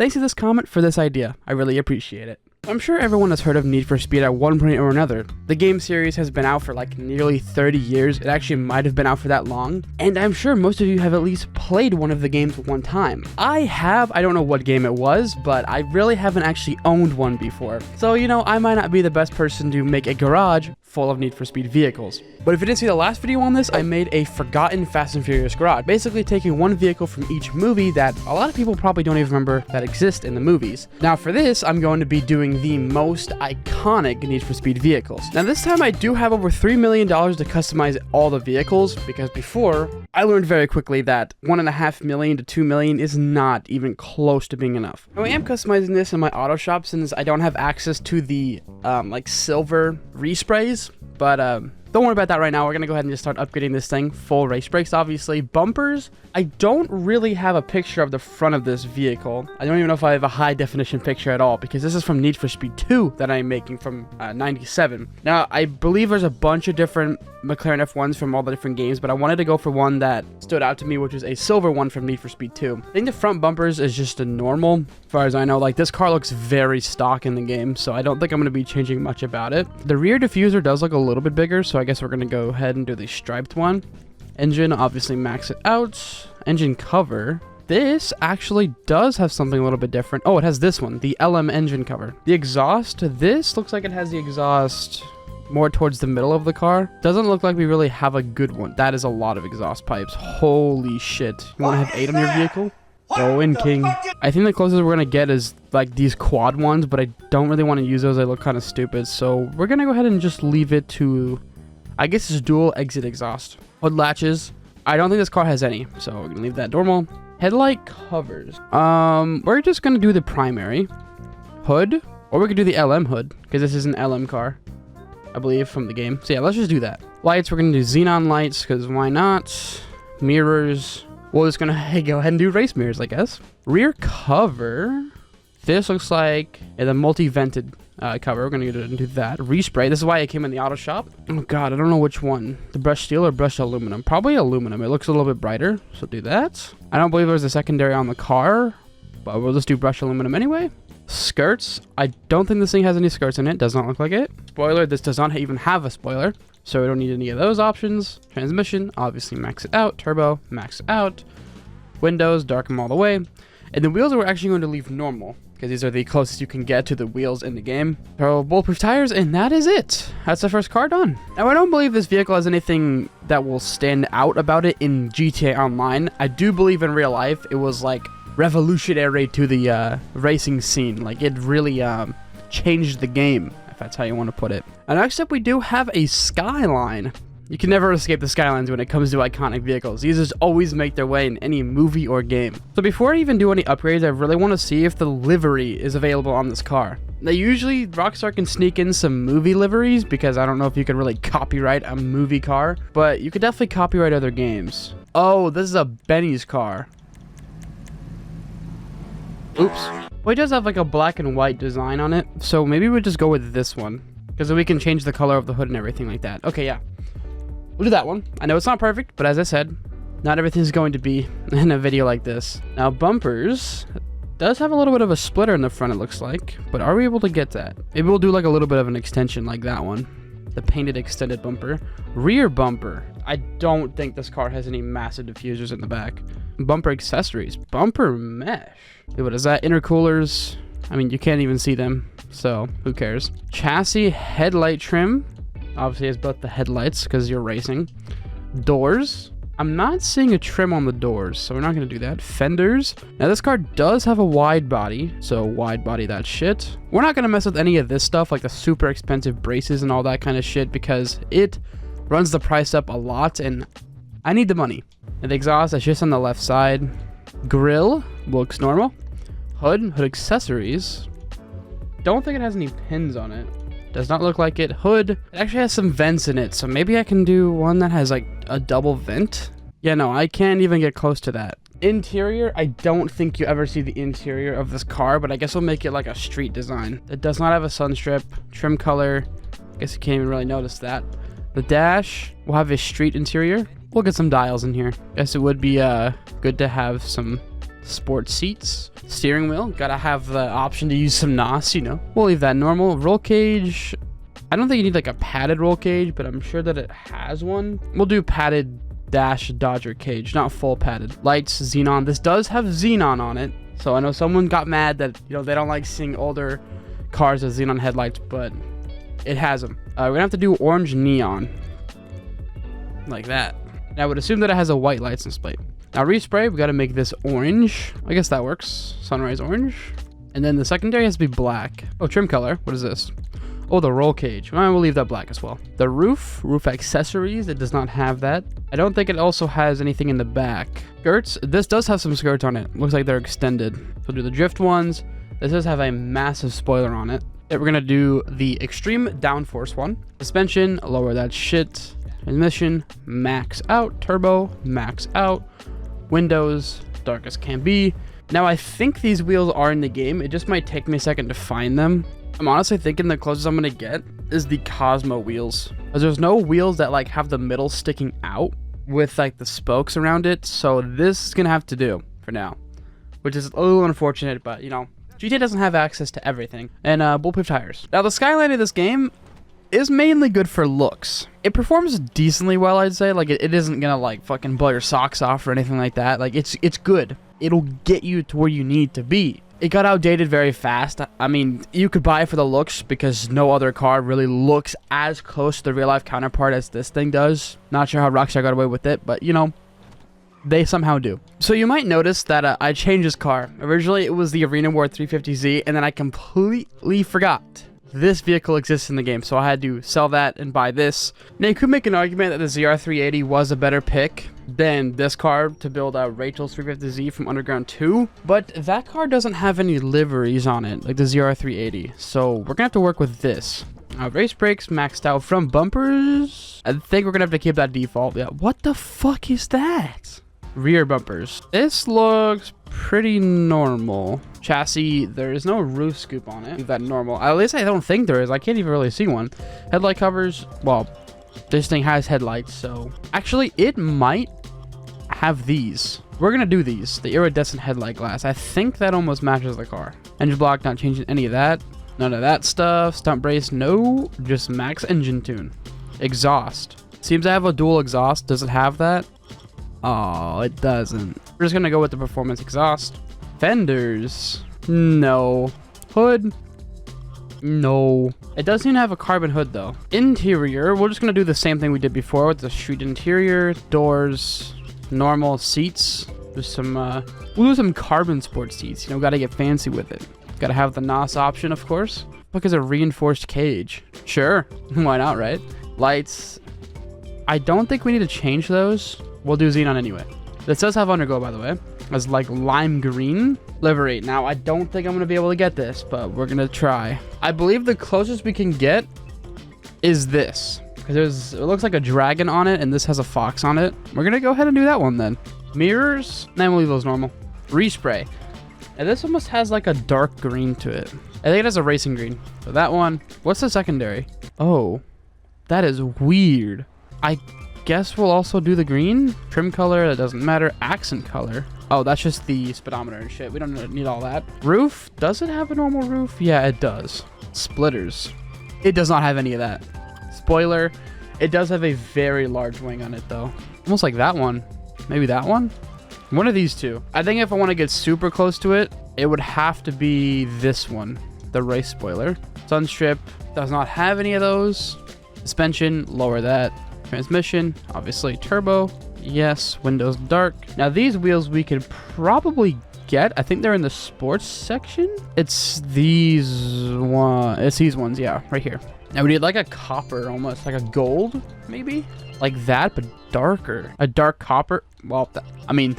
Thanks to this comment for this idea. I really appreciate it. I'm sure everyone has heard of Need for Speed at one point or another. The game series has been out for like nearly 30 years. It actually might have been out for that long. And I'm sure most of you have at least played one of the games one time. I don't know what game it was, but I really haven't actually owned one before. So, you know, I might not be the best person to make a garage full of Need for Speed vehicles. But if you didn't see the last video on this, I made a forgotten Fast and Furious garage, basically taking one vehicle from each movie that a lot of people probably don't even remember that exist in the movies. Now for this, I'm going to be doing the most iconic Need for Speed vehicles. Now this time I do have over $3 million to customize all the vehicles, because before, I learned very quickly that $1.5 million to $2 million is not even close to being enough. Now I am customizing this in my auto shop since I don't have access to the like silver resprays, but don't worry about that right now. We're going to go ahead and just start upgrading this thing. Full race brakes, obviously. Bumpers. I don't really have a picture of the front of this vehicle. I don't even know if I have a high definition picture at all, because this is from Need for Speed 2 that I'm making from 97. Now, I believe there's a bunch of different McLaren F1s from all the different games, but I wanted to go for one that stood out to me, which is a silver one from Need for Speed 2. I think the front bumpers is just a normal, as far as I know. Like, this car looks very stock in the game, so I don't think I'm going to be changing much about it. The rear diffuser does look a little bit bigger, so I guess we're going to go ahead and do the striped one. Engine, obviously max it out. Engine cover. This actually does have something a little bit different. Oh, it has this one, the LM engine cover. The exhaust, this looks like it has the exhaust more towards the middle of the car. Doesn't look like we really have a good one. That is a lot of exhaust pipes. Holy shit. You want to have 8 on your vehicle? Go in, king. I think the closest we're going to get is like these quad ones, but I don't really want to use those. They look kind of stupid. So we're going to go ahead and just leave it to, I guess it's dual exit exhaust. Hood latches. I don't think this car has any, so we're going to leave that normal. Headlight covers. We're just going to do the primary hood, or we could do the LM hood, because this is an LM car, I believe, from the game. So yeah, let's just do that. Lights, we're going to do xenon lights, because why not? Mirrors. We're just going to go ahead and do race mirrors, I guess. Rear cover. This looks like the multi-vented cover. We're going to do that. Respray. This is why it came in the auto shop. Oh, God. I don't know which one. The brushed steel or brushed aluminum? Probably aluminum. It looks a little bit brighter, so do that. I don't believe there's a secondary on the car, but we'll just do brushed aluminum anyway. Skirts. I don't think this thing has any skirts in it. Does not look like it. Spoiler. This does not even have a spoiler, so we don't need any of those options. Transmission. Obviously max it out. Turbo. Max it out. Windows. Dark them all the way. And the wheels we're actually going to leave normal, because these are the closest you can get to the wheels in the game. So bulletproof tires, and that is it. That's the first car done. Now, I don't believe this vehicle has anything that will stand out about it in GTA Online. I do believe in real life it was like revolutionary to the racing scene. Like, it really changed the game, if that's how you want to put it. And next up, we do have a Skyline. You can never escape the Skylines when it comes to iconic vehicles. These just always make their way in any movie or game. So before I even do any upgrades, I really want to see if the livery is available on this car. Now usually Rockstar can sneak in some movie liveries, because I don't know if you can really copyright a movie car, but you could definitely copyright other games. Oh, this is a Benny's car. Oops. Well, it does have like a black and white design on it, so maybe we'll just go with this one, because then we can change the color of the hood and everything like that. Okay, yeah. We'll do that one. I know it's not perfect, but as I said, not everything's going to be in a video like this. Now, bumpers does have a little bit of a splitter in the front, it looks like, but are we able to get that? Maybe we'll do like a little bit of an extension like that one. The painted extended bumper. Rear bumper. I don't think this car has any massive diffusers in the back. Bumper accessories. Bumper mesh. Dude, what is that? Intercoolers. I mean, you can't even see them, so who cares? Chassis headlight trim. Obviously, it's both the headlights because you're racing. Doors. I'm not seeing a trim on the doors, so we're not going to do that. Fenders. Now, this car does have a wide body, so wide body that shit. We're not going to mess with any of this stuff, like the super expensive braces and all that kind of shit, because it runs the price up a lot, and I need the money. And the exhaust, that's just on the left side. Grill looks normal. Hood accessories. Don't think it has any pins on it. Does not look like it. Hood. It actually has some vents in it, so maybe I can do one that has like a double vent. Yeah, no, I can't even get close to that. Interior, I don't think you ever see the interior of this car, but I guess we'll make it like a street design. It does not have a sun strip. Trim color. I guess you can't even really notice that. The dash will have a street interior. We'll get some dials in here. Guess it would be good to have some Sports seats. Steering wheel, gotta have the option to use some NOS, you know. We'll leave that normal. Roll cage, I don't think you need like a padded roll cage, but I'm sure that it has one. We'll do padded dash Dodger cage, not full padded. Lights, xenon. This does have xenon on it, so I know someone got mad that, you know, they don't like seeing older cars with xenon headlights, but it has them. We're gonna have to do orange neon, like that. And I would assume that it has a white license plate. Now respray, we gotta make this orange. I guess that works. Sunrise orange. And then the secondary has to be black. Oh, trim color. What is this? Oh, the roll cage. Well, we'll leave that black as well. The roof accessories, it does not have that. I don't think it also has anything in the back. Skirts, this does have some skirts on it. Looks like they're extended. We'll do the drift ones. This does have a massive spoiler on it. We're gonna do the extreme downforce one. Suspension, lower that shit. Transmission, max out. Turbo, max out. Windows, dark as can be. Now I think these wheels are in the game. It just might take me a second to find them. I'm honestly thinking the closest I'm gonna get is the Cosmo wheels, because there's no wheels that like have the middle sticking out with like the spokes around it. So this is gonna have to do for now, which is a little unfortunate, but you know, GTA doesn't have access to everything. And bulletproof tires. Now the skyline of this game is mainly good for looks. It performs decently well, I'd say. Like it isn't gonna like fucking blow your socks off or anything like that. Like it's good. It'll get you to where you need to be. It got outdated very fast. I mean, you could buy it for the looks because no other car really looks as close to the real life counterpart as this thing does. Not sure how Rockstar got away with it, but you know, they somehow do. So you might notice that I changed this car. Originally it was the Arena War 350Z, and then I completely forgot this vehicle exists in the game, so I had to sell that and buy this. Now you could make an argument that the ZR380 was a better pick than this car to build Rachel's 350Z from Underground 2, but that car doesn't have any liveries on it like the ZR380, so we're gonna have to work with this. Race brakes maxed out from bumpers. I think we're gonna have to keep that default. Yeah, what the fuck is that? Rear bumpers. This looks pretty normal. Chassis, there is no roof scoop on it. Leave that normal. At least I don't think there is. I can't even really see one. Headlight covers, well, this thing has headlights, so actually it might have these. We're gonna do these, the iridescent headlight glass. I think that almost matches the car. Engine block, not changing any of that. None of that stuff. Stump brace, no, just max engine tune. Exhaust, seems to have a dual exhaust. Does it have that? Oh, it doesn't. We're just gonna go with the performance exhaust. Fenders, no. Hood, no. It does seem to have a carbon hood though. Interior, we're just gonna do the same thing we did before with the street interior. Doors, normal seats. There's some we'll do some carbon sport seats, you know, gotta get fancy with it. Gotta have the NOS option, of course. Look, it's a reinforced cage. Sure, why not, right? Lights, I don't think we need to change those. We'll do xenon anyway. This does have underglow, by the way. It's like lime green livery. Now, I don't think I'm going to be able to get this, but we're going to try. I believe the closest we can get is this, because it looks like a dragon on it, and this has a fox on it. We're going to go ahead and do that one then. Mirrors, then we'll leave those normal. Respray. And this almost has like a dark green to it. I think it has a racing green. So that one. What's the secondary? Oh, that is weird. I guess we'll also do the green. Trim color, that doesn't matter. Accent color. Oh, that's just the speedometer and shit. We don't need all that. Roof, does it have a normal roof? Yeah, it does. Splitters, it does not have any of that. Spoiler, it does have a very large wing on it though. Almost like that one. Maybe that one? One of these two. I think if I want to get super close to it, it would have to be this one. The race spoiler. Sunstrip does not have any of those. Suspension, lower that. Transmission, obviously turbo. Yes, windows dark. Now these wheels we could probably get. I think they're in the sports section. It's these ones, yeah, right here. Now we need like a copper, almost like a gold, maybe like that, but darker. A dark copper. Well, I mean,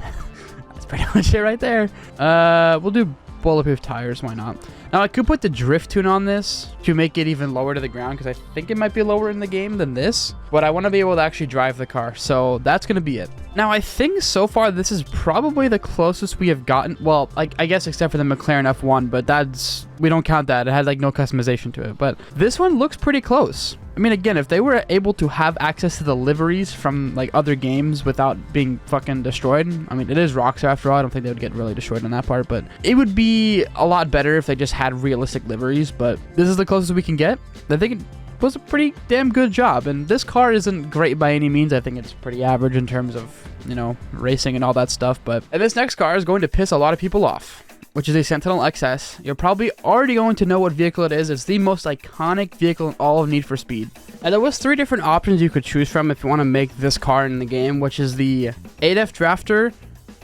that's pretty much it right there. We'll do bulletproof tires. Why not? Now I could put the drift tune on this to make it even lower to the ground, because I think it might be lower in the game than this, but I want to be able to actually drive the car, so that's going to be it. Now, I think so far this is probably the closest we have gotten. Well, like, I guess except for the McLaren F1, but we don't count that. It had like no customization to it. But this one looks pretty close. I mean, again, if they were able to have access to the liveries from like other games without being fucking destroyed, I mean, it is Rockstar after all. I don't think they would get really destroyed on that part, but it would be a lot better if they just had realistic liveries. But this is the closest we can get. I think it was a pretty damn good job, and this car isn't great by any means. I think it's pretty average in terms of, you know, racing and all that stuff. But and this next car is going to piss a lot of people off, which is a Sentinel XS. You're probably already going to know what vehicle it is. It's the most iconic vehicle in all of Need for Speed. And there was 3 different options you could choose from if you want to make this car in the game, which is the 8F Drafter,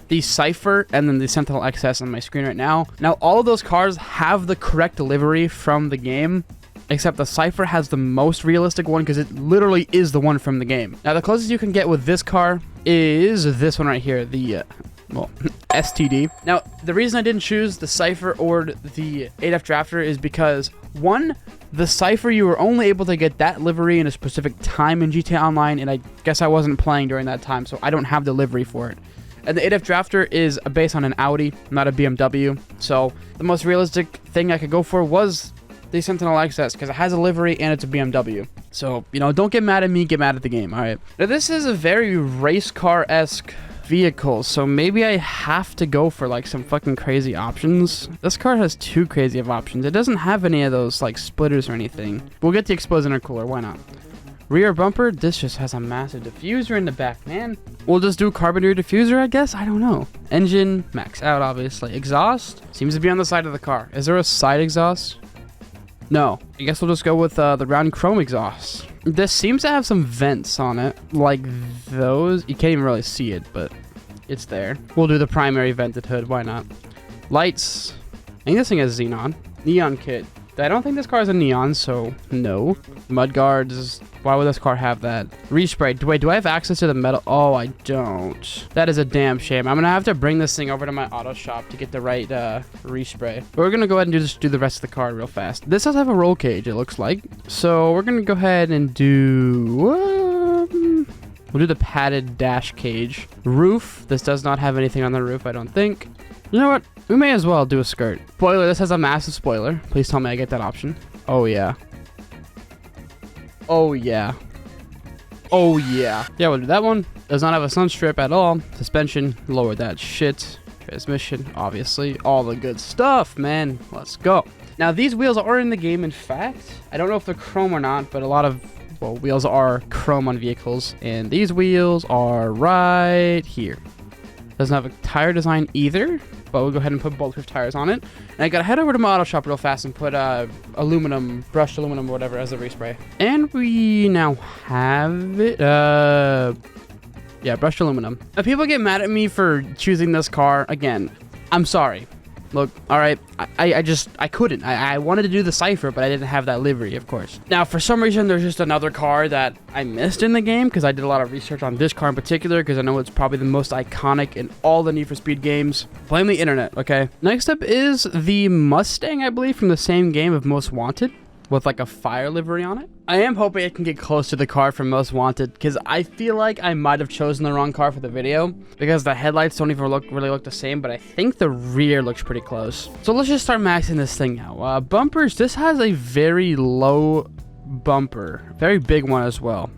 the Cypher, and then the Sentinel XS on my screen right now. Now, all of those cars have the correct livery from the game, except the Cypher has the most realistic one because it literally is the one from the game. Now, the closest you can get with this car is this one right here, the well, STD. Now, the reason I didn't choose the Cypher or the 8F Drafter is because, one, the Cypher, you were only able to get that livery in a specific time in GTA Online, and I guess I wasn't playing during that time, so I don't have the livery for it. And the 8F Drafter is based on an Audi, not a BMW, so the most realistic thing I could go for was the Sentinel XS, because it has a livery and it's a BMW. So, you know, don't get mad at me, get mad at the game, alright? Now, this is a very race car-esque vehicle, so maybe I have to go for like some fucking crazy options. This car has 2 crazy of options. It doesn't have any of those like splitters or anything. We'll get the exposed intercooler, why not? Rear bumper, this just has a massive diffuser in the back, man. We'll just do carbon rear diffuser, I guess? I don't know. Engine, max out, obviously. Exhaust, seems to be on the side of the car. Is there a side exhaust? No. I guess we'll just go with the round chrome exhaust. This seems to have some vents on it, like those. You can't even really see it, but it's there. We'll do the primary vented hood, why not? Lights. I think this thing has xenon. Neon kit. I don't think this car is a neon, so no. Mud guards. Why would this car have that? Respray. Wait, do I have access to the metal? Oh, I don't. That is a damn shame. I'm gonna have to bring this thing over to my auto shop to get the right respray. But we're gonna go ahead and just do the rest of the car real fast. This does have a roll cage, it looks like. So we're gonna go ahead and do... we'll do the padded dash cage. Roof. This does not have anything on the roof, I don't think. You know what? We may as well do a skirt. Spoiler, this has a massive spoiler. Please tell me I get that option. Oh, yeah. Oh, yeah. Oh, yeah. Yeah, we'll do that one. Does not have a sun strip at all. Suspension, lower that shit. Transmission, obviously. All the good stuff, man. Let's go. Now, these wheels are in the game, in fact. I don't know if they're chrome or not, but a lot of, well, wheels are chrome on vehicles. And these wheels are right here. Doesn't have a tire design either, but we'll go ahead and put bulletproof tires on it. And I gotta head over to my auto shop real fast and put aluminum, brushed aluminum or whatever as a respray. And we now have it. Yeah, brushed aluminum. Now, people get mad at me for choosing this car. Again, I'm sorry. Look, all right, I couldn't. I wanted to do the Cypher, but I didn't have that livery, of course. Now, for some reason, there's just another car that I missed in the game because I did a lot of research on this car in particular because I know it's probably the most iconic in all the Need for Speed games. Blame the internet, okay? Next up is the Mustang, I believe, from the same game of Most Wanted, with like a fire livery on it. I am hoping I can get close to the car from Most Wanted because I feel like I might have chosen the wrong car for the video because the headlights don't even really look the same, but I think the rear looks pretty close. So let's just start maxing this thing now. Bumpers, this has a very low bumper, very big one as well.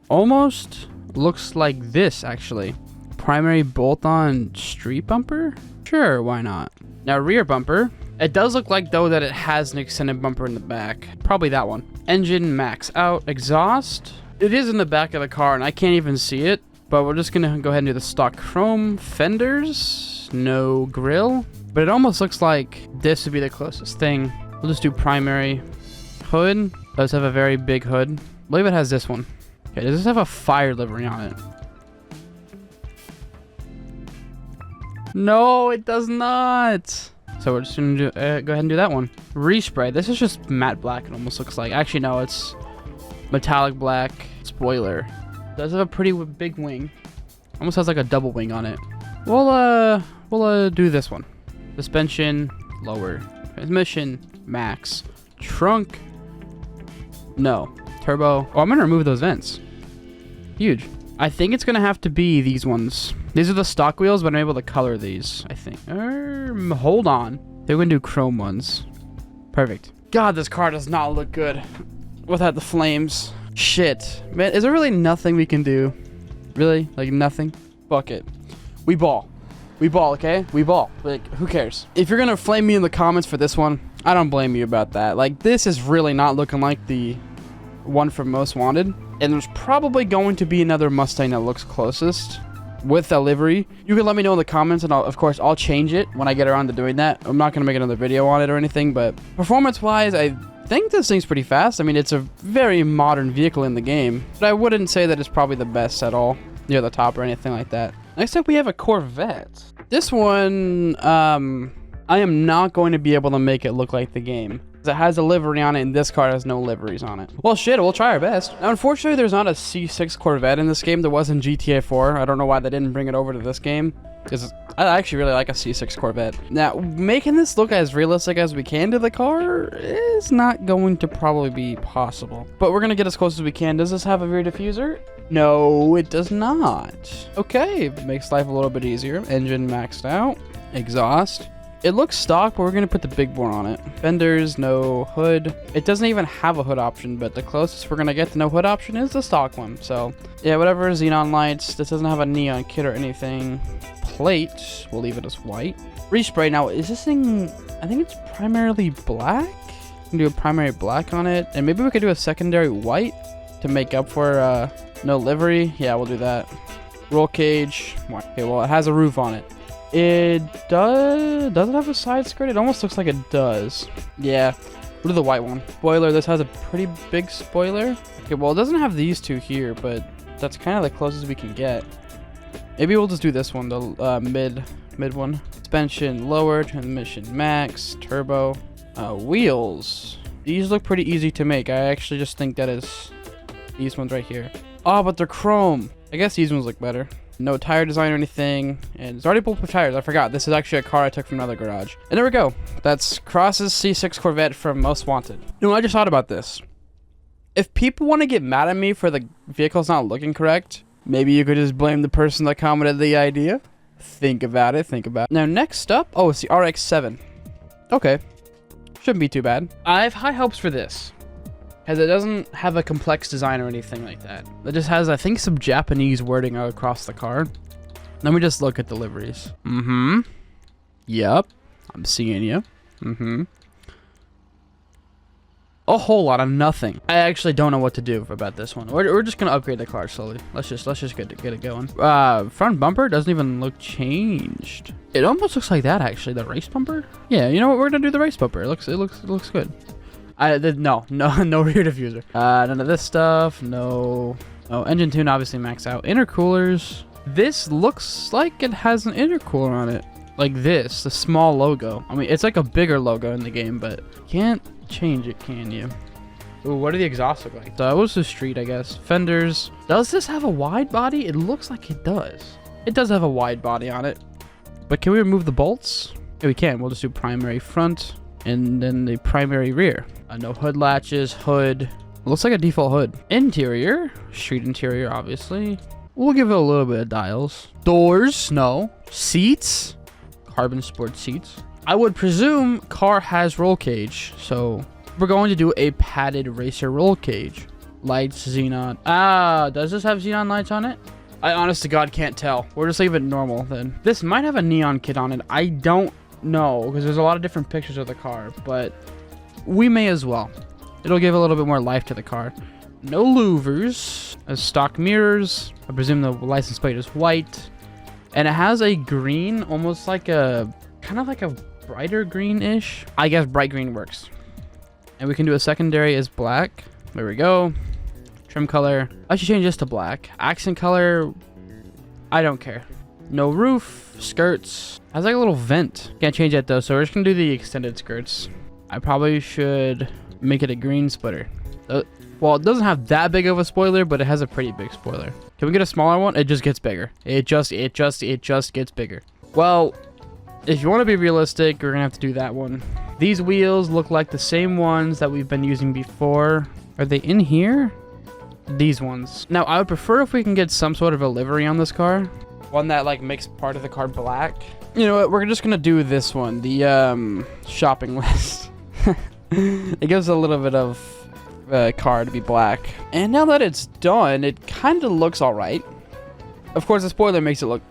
Almost looks like this actually. Primary bolt-on street bumper? Sure, why not? Now rear bumper. It does look like, though, that it has an extended bumper in the back. Probably that one. Engine, max out. Exhaust. It is in the back of the car, and I can't even see it. But we're just going to go ahead and do the stock chrome. Fenders. No grill. But it almost looks like this would be the closest thing. We'll just do primary. Hood. Does have a very big hood. I believe it has this one. Okay, does this have a fire livery on it? No, it does not. So we're just going to go ahead and do that one. Respray. This is just matte black, it almost looks like. Actually, no, it's metallic black. Spoiler. Does have a pretty big wing. Almost has like a double wing on it. We'll do this one. Suspension, lower. Transmission, max. Trunk, no. Turbo. Oh, I'm going to remove those vents. Huge. I think it's going to have to be these ones. These are the stock wheels, but I'm able to color these, I think. Hold on. They're going to do chrome ones. Perfect. God, this car does not look good without the flames. Shit. Man, is there really nothing we can do? Really? Like, nothing? Fuck it. We ball. We ball, okay? We ball. Like, who cares? If you're going to flame me in the comments for this one, I don't blame you about that. Like, this is really not looking like the one from Most Wanted. And there's probably going to be another Mustang that looks closest with a livery. You can let me know in the comments, and of course, I'll change it when I get around to doing that. I'm not going to make another video on it or anything, but performance-wise, I think this thing's pretty fast. I mean, it's a very modern vehicle in the game, but I wouldn't say that it's probably the best at all, near the top or anything like that. Next up, we have a Corvette. This one, I am not going to be able to make it look like the game. It has a livery on it, and this car has no liveries on it. Well, shit, we'll try our best. Now, unfortunately, there's not a C6 Corvette in this game. There was in GTA 4. I don't know why they didn't bring it over to this game, because I actually really like a C6 Corvette. Now, making this look as realistic as we can to the car is not going to probably be possible. But we're going to get as close as we can. Does this have a rear diffuser? No, it does not. Okay, makes life a little bit easier. Engine maxed out. Exhaust. It looks stock, but we're going to put the big bore on it. Fenders, no hood. It doesn't even have a hood option, but the closest we're going to get to no hood option is the stock one. So, yeah, whatever. Xenon lights. This doesn't have a neon kit or anything. Plate. We'll leave it as white. Respray. Now, is this thing... I think it's primarily black. We can do a primary black on it. And maybe we could do a secondary white to make up for no livery. Yeah, we'll do that. Roll cage. Okay, well, it has a roof on it. It does it have a side skirt? It almost looks like it does. Yeah, we'll do the white one. Spoiler, this has a pretty big spoiler. Okay, well, it doesn't have these two here, but that's kind of the closest we can get. Maybe we'll just do this one, the mid one. Suspension lower, transmission max, turbo. Wheels. These look pretty easy to make. I actually just think that is these ones right here. Oh, but they're chrome. I guess these ones look better. No tire design or anything, and it's already bulletproof tires. I forgot. This is actually a car I took from another garage. And there we go. That's Cross's C6 Corvette from Most Wanted. You know, I just thought about this. If people want to get mad at me for the vehicles not looking correct, maybe you could just blame the person that commented the idea. Think about it. Think about it. Now, next up, oh, it's the RX-7. Okay. Shouldn't be too bad. I have high hopes for this, because it doesn't have a complex design or anything like that. It just has, I think, some Japanese wording across the car. Let me just look at the liveries. Yep. I'm seeing you. A whole lot of nothing. I actually don't know what to do about this one. We're just gonna upgrade the car slowly. Let's just get it going. Front bumper doesn't even look changed. It almost looks like that, actually. The race bumper. Yeah, you know what? We're gonna do the race bumper. It looks good. No rear diffuser. None of this stuff. No. Oh, engine tune obviously maxed out. Intercoolers. This looks like it has an intercooler on it. Like this, the small logo. I mean, it's like a bigger logo in the game, but you can't change it, can you? Ooh, what do the exhausts look like? So it was the street, I guess. Fenders. Does this have a wide body? It looks like it does. It does have a wide body on it. But can we remove the bolts? Yeah, we can. We'll just do primary front and then the primary rear. No hood latches, hood. Looks like a default hood. Interior, street interior, obviously. We'll give it a little bit of dials. Doors, no. Seats, carbon sport seats. I would presume car has roll cage, so we're going to do a padded racer roll cage. Lights, xenon. Does this have xenon lights on it? I honest to God can't tell. We'll just leave it normal then. This might have a neon kit on it. I don't know, because there's a lot of different pictures of the car, but we may as well. It'll give a little bit more life to the car. No louvers. Stock mirrors. I presume the license plate is white. And it has a green, almost like a, kind of like a brighter green-ish. I guess bright green works. And we can do a secondary as black. There we go. Trim color. I should change this to black. Accent color. I don't care. No roof. Skirts. Has like a little vent. Can't change that though, so we're just gonna do the extended skirts. I probably should make it a green splitter. Well, it doesn't have that big of a spoiler, but it has a pretty big spoiler. Can we get a smaller one? It just gets bigger. It just gets bigger. Well, if you want to be realistic, we're gonna have to do that one. These wheels look like the same ones that we've been using before. Are they in here? these ones. Now, I would prefer if we can get some sort of a livery on this car. One that like makes part of the car black. You know what? We're just gonna do this one, the shopping list. It gives a little bit of car to be black. And now that it's done, it kind of looks all right. Of course, the spoiler makes it look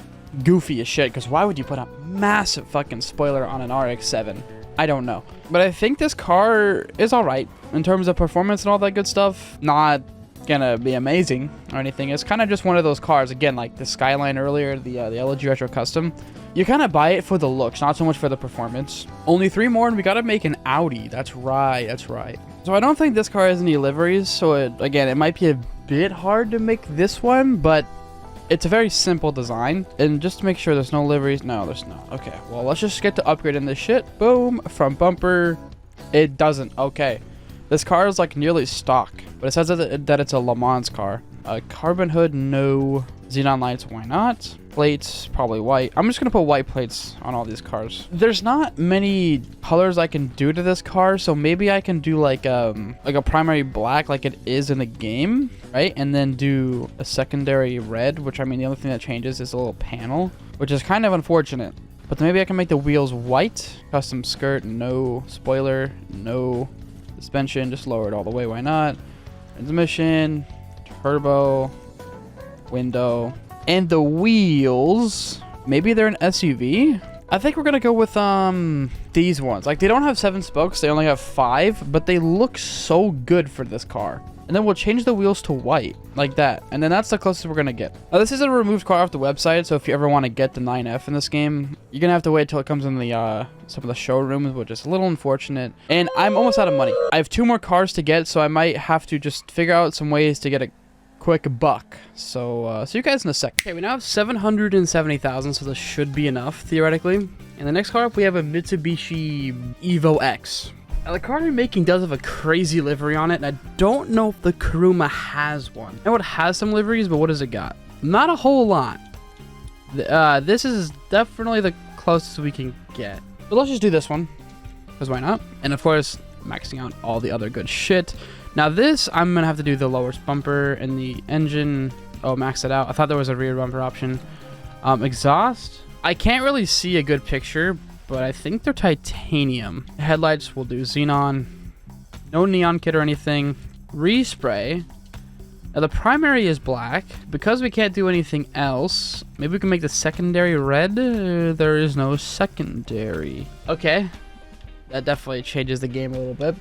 goofy as shit, because why would you put a massive fucking spoiler on an RX-7? I don't know. But I think this car is all right in terms of performance and all that good stuff. Not gonna be amazing or anything. It's kind of just one of those cars, again, like the Skyline earlier, the LG Retro Custom. You kind of buy it for the looks, not so much for the performance. Only 3 more and we gotta make an Audi. That's right, that's right. So I don't think this car has any liveries, so again, it might be a bit hard to make this one, but it's a very simple design. And just to make sure there's no liveries. No, there's not. Okay, well, let's just get to upgrading this shit. Boom, front bumper. It doesn't. Okay. This car is like nearly stock, but it says that it's a Le Mans car. Carbon hood, no. Xenon lights, why not? Plates, probably white. I'm just gonna put white plates on all these cars. There's not many colors I can do to this car, so maybe I can do like a primary black like it is in the game, right? And then do a secondary red, which I mean the only thing that changes is a little panel, which is kind of unfortunate. But then maybe I can make the wheels white. Custom skirt, no. Spoiler, no. Suspension, just lower it all the way, why not? Transmission, turbo, window, and the wheels, maybe they're an SUV. I think we're gonna go with these ones. Like, they don't have 7 spokes, they only have 5, but they look so good for this car. And then we'll change the wheels to white, like that. And then that's the closest we're gonna get. Now, this is a removed car off the website, so if you ever want to get the 9F in this game, you're gonna have to wait till it comes in the some of the showrooms, which is a little unfortunate. And I'm almost out of money. I have 2 more cars to get, so I might have to just figure out some ways to get a quick buck. So see you guys in a sec. Okay, we now have 770,000, so this should be enough theoretically. And the next car up, we have a Mitsubishi Evo X. Now, the car I'm making does have a crazy livery on it, and I don't know if the Kuruma has one. I know it has some liveries, but what does it got? Not a whole lot. This is definitely the closest we can get. But let's just do this one, because why not? And of course, maxing out all the other good shit. Now this, I'm going to have to do the lowest bumper and the engine. Oh, max it out. I thought there was a rear bumper option. Exhaust. I can't really see a good picture, but I think they're titanium. Headlights will do xenon. No neon kit or anything. Respray. Now the primary is black. Because we can't do anything else, maybe we can make the secondary red. There is no secondary. Okay. That definitely changes the game a little bit.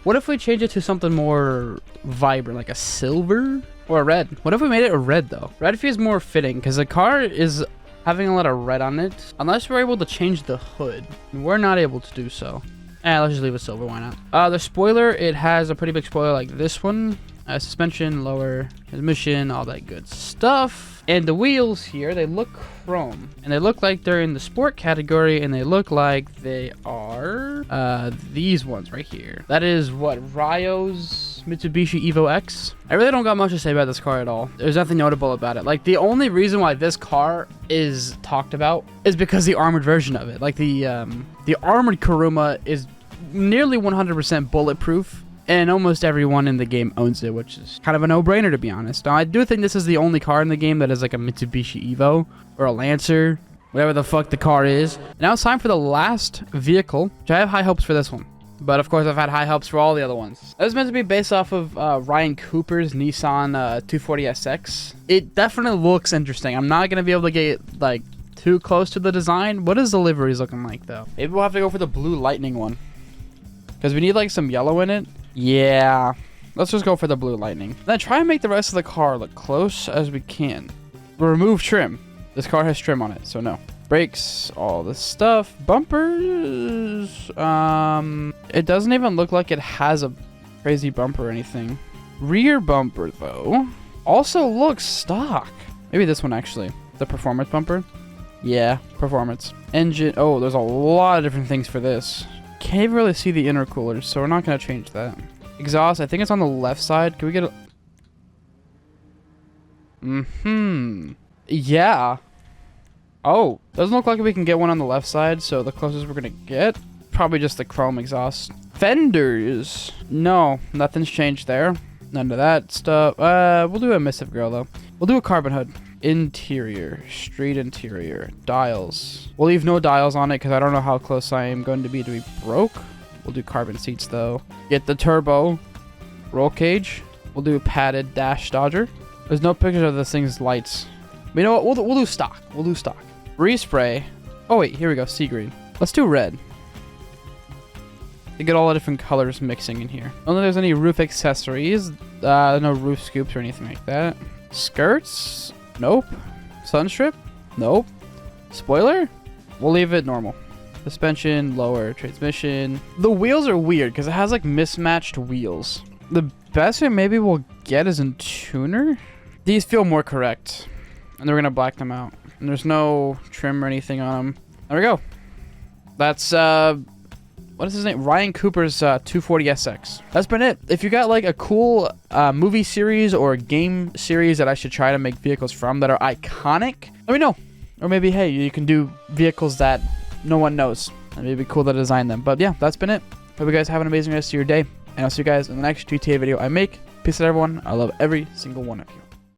What if we change it to something more vibrant, like a silver or a red? What if we made it a red though? Red feels more fitting because the car is having a lot of red on it. Unless we're able to change the hood. We're not able to do so. Let's just leave it silver, why not? The spoiler, it has a pretty big spoiler like this one. Suspension, lower, transmission, all that good stuff. And the wheels here, they look chrome. And they look like they're in the sport category, and they look like they are these ones right here. That is what, Ryo's Mitsubishi Evo X? I really don't got much to say about this car at all. There's nothing notable about it. Like, the only reason why this car is talked about is because the armored version of it. Like, the armored Kuruma is nearly 100% bulletproof. And almost everyone in the game owns it, which is kind of a no-brainer, to be honest. Now, I do think this is the only car in the game that is like a Mitsubishi Evo or a Lancer, whatever the fuck the car is. Now it's time for the last vehicle, which I have high hopes for this one. But of course, I've had high hopes for all the other ones. This is meant to be based off of Ryan Cooper's Nissan 240SX. It definitely looks interesting. I'm not going to be able to get like too close to the design. What is the liveries looking like, though? Maybe we'll have to go for the Blue Lightning one, because we need like some yellow in it. Yeah, let's just go for the Blue Lightning. Then try and make the rest of the car look close as we can. Remove trim. This car has trim on it, so no. Brakes, all this stuff. Bumpers, it doesn't even look like it has a crazy bumper or anything. Rear bumper, though, also looks stock. Maybe this one, actually. The performance bumper. Yeah, performance. Engine, oh, there's a lot of different things for this. Can't even really see the intercoolers, so we're not going to change that. Exhaust, I think it's on the left side. Can we get a... Yeah. Oh, doesn't look like we can get one on the left side, so the closest we're going to get, probably just the chrome exhaust. Fenders. No, nothing's changed there. None of that stuff. We'll do a Missive Girl, though. We'll do a carbon hood. Interior. Street interior. Dials. We'll leave no dials on it because I don't know how close I am going to be broke. We'll do carbon seats, though. Get the turbo. Roll cage. We'll do a padded dash dodger. There's no pictures of this thing's lights. But you know what? We'll do stock. We'll do stock. Respray. Oh, wait. Here we go. Sea green. Let's do red. You get all the different colors mixing in here. I don't think there's any roof accessories. No roof scoops or anything like that. Skirts? Nope. Sunstrip? Nope. Spoiler? We'll leave it normal. Suspension, lower. Transmission. The wheels are weird because it has like mismatched wheels. The best way maybe we'll get is in tuner. These feel more correct. And we're going to black them out. And there's no trim or anything on them. There we go. That's, what is his name? Ryan Cooper's 240SX. That's been it. If you got like a cool movie series or game series that I should try to make vehicles from that are iconic, let me know. Or maybe, hey, you can do vehicles that no one knows. And it'd be cool to design them. But yeah, that's been it. Hope you guys have an amazing rest of your day. And I'll see you guys in the next GTA video I make. Peace out, everyone. I love every single one of you.